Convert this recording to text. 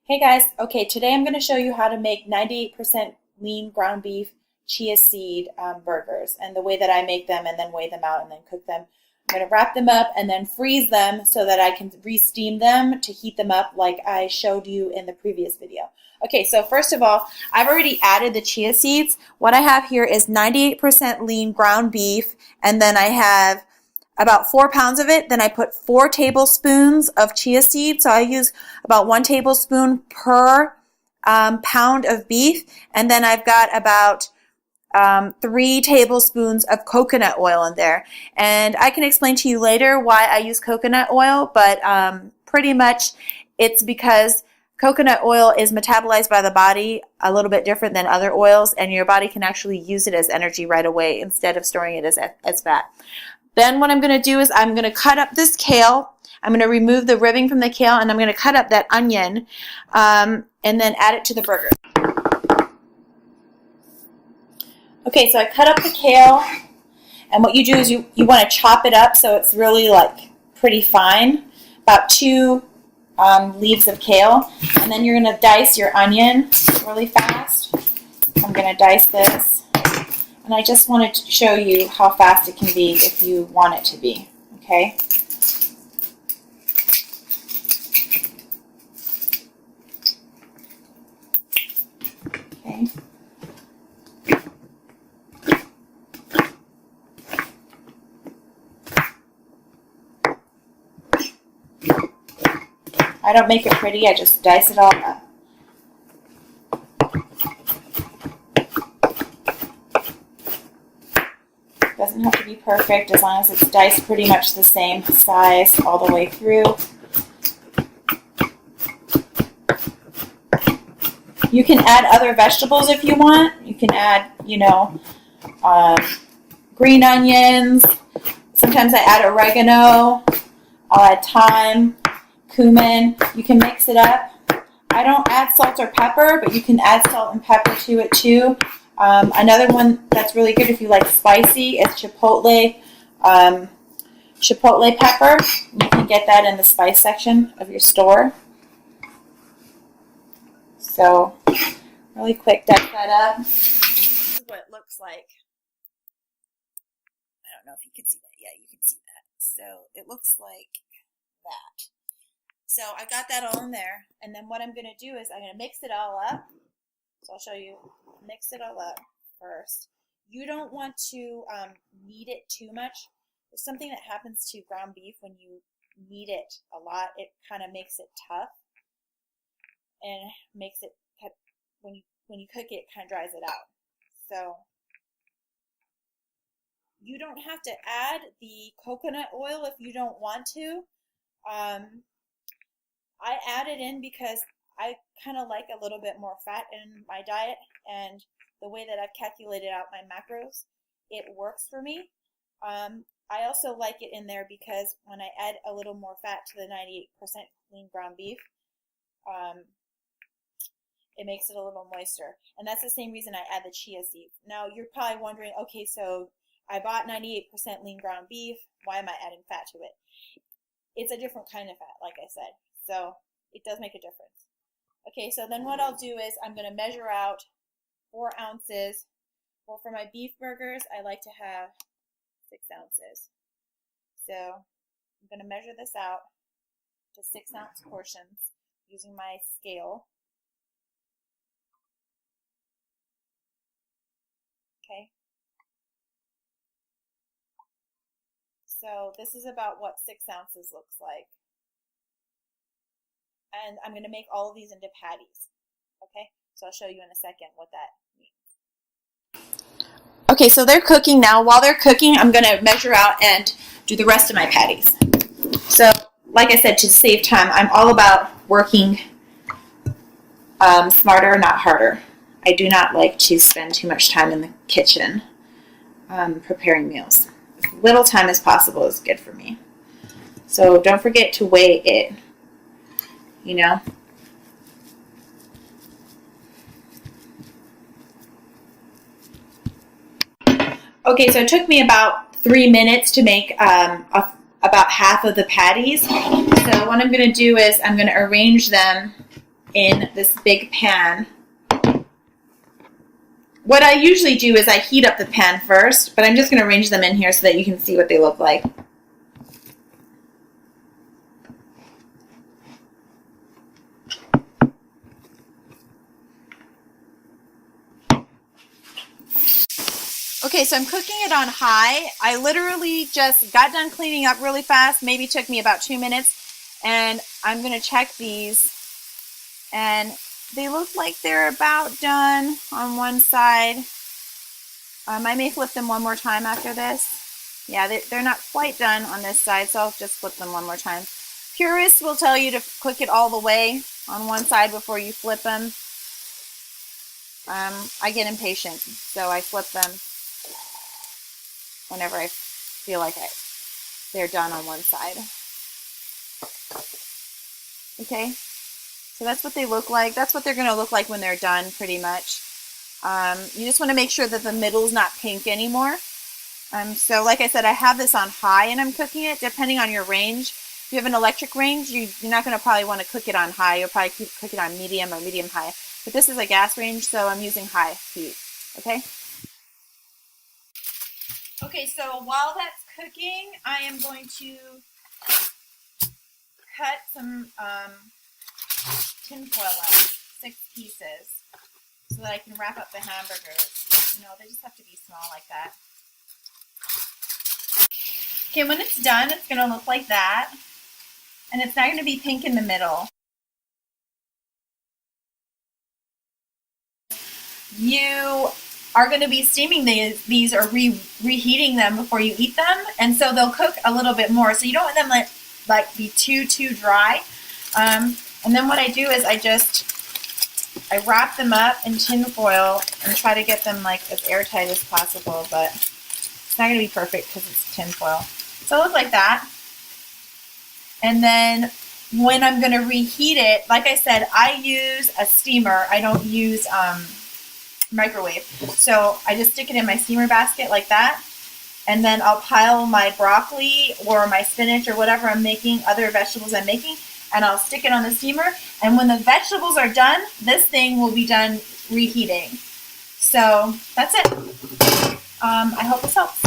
Hey guys, okay, today I'm going to show you how to make 98% lean ground beef chia seed burgers and the way that I make them and then weigh them out and then cook them. I'm going to wrap them up and then freeze them so that I can re-steam them to heat them up like I showed you in the previous video. Okay, so first of all, I've already added the chia seeds. What I have here is 98% lean ground beef, and then I have about 4 pounds of it. Then I put 4 tablespoons of chia seeds. So I use about 1 tablespoon per pound of beef. And then I've got about 3 tablespoons of coconut oil in there. And I can explain to you later why I use coconut oil, but pretty much it's because coconut oil is metabolized by the body a little bit different than other oils, and your body can actually use it as energy right away instead of storing it as fat. Then what I'm going to do is I'm going to cut up this kale. I'm going to remove the ribbing from the kale, and I'm going to cut up that onion and then add it to the burger. Okay, so I cut up the kale, and what you do is you want to chop it up so it's really like pretty fine, about 2 leaves of kale, and then you're going to dice your onion really fast. I'm going to dice this. And I just wanted to show you how fast it can be if you want it to be, okay? Okay. I don't make it pretty, I just dice it all up. Doesn't have to be perfect as long as it's diced pretty much the same size all the way through. You can add other vegetables if you want. You can add, green onions. Sometimes I add oregano. I'll add thyme, cumin. You can mix it up. I don't add salt or pepper, but you can add salt and pepper to it too. Another one that's really good if you like spicy is chipotle pepper. You can get that in the spice section of your store. So, really quick, dice that up. This is what it looks like. I don't know if you can see that. Yeah, you can see that. So, it looks like that. So, I got that all in there. And then what I'm going to do is I'm going to mix it all up. So I'll show you, mix it all up first. You don't want to knead it too much. There's something that happens to ground beef when you knead it a lot. It kind of makes it tough and makes it, when you cook it, it kind of dries it out. So you don't have to add the coconut oil if you don't want to. I add it in because I kind of like a little bit more fat in my diet, and the way that I've calculated out my macros, it works for me. I also like it in there because when I add a little more fat to the 98% lean ground beef, it makes it a little moister. And that's the same reason I add the chia seeds. Now, you're probably wondering, okay, so I bought 98% lean ground beef. Why am I adding fat to it? It's a different kind of fat, like I said. So it does make a difference. Okay, so then what I'll do is I'm going to measure out 4 ounces. Well, for my beef burgers, I like to have 6 ounces. So I'm going to measure this out to 6-ounce portions using my scale. Okay. So this is about what 6 ounces looks like. And I'm going to make all of these into patties. Okay, so I'll show you in a second what that means. Okay, so they're cooking now. While they're cooking, I'm going to measure out and do the rest of my patties. So, like I said, to save time, I'm all about working smarter, not harder. I do not like to spend too much time in the kitchen preparing meals. As little time as possible is good for me. So don't forget to weigh it. Okay, so it took me about 3 minutes to make about half of the patties. So what I'm going to do is I'm going to arrange them in this big pan. What I usually do is I heat up the pan first, but I'm just going to arrange them in here so that you can see what they look like. Okay, so I'm cooking it on high. I literally just got done cleaning up really fast. Maybe took me about 2 minutes. And I'm going to check these. And they look like they're about done on one side. I may flip them one more time after this. Yeah, they're not quite done on this side, so I'll just flip them one more time. Purists will tell you to cook it all the way on one side before you flip them. I get impatient, so I flip them whenever I feel like they're done on one side. Okay, so that's what they look like. That's what they're going to look like when they're done, pretty much. You just want to make sure that the middle's not pink anymore. So like I said, I have this on high and I'm cooking it. Depending on your range, if you have an electric range, you're not going to probably want to cook it on high. You'll probably cook it on medium or medium high. But this is a gas range, so I'm using high heat. Okay? Okay, so while that's cooking, I am going to cut some tin foil out, 6 pieces, so that I can wrap up the hamburgers. You know, they just have to be small like that. Okay, when it's done, it's going to look like that, and it's not going to be pink in the middle. You are going to be steaming these or reheating them before you eat them, and so they'll cook a little bit more. So you don't want them like be too dry. And then what I do is I wrap them up in tin foil and try to get them like as airtight as possible, but it's not going to be perfect because it's tin foil. So it looks like that. And then when I'm going to reheat it, like I said, I use a steamer. I don't use microwave. So I just stick it in my steamer basket like that, and then I'll pile my broccoli or my spinach or whatever I'm making, other vegetables I'm making, and I'll stick it on the steamer, and when the vegetables are done, this thing will be done reheating. So that's it. I hope this helps.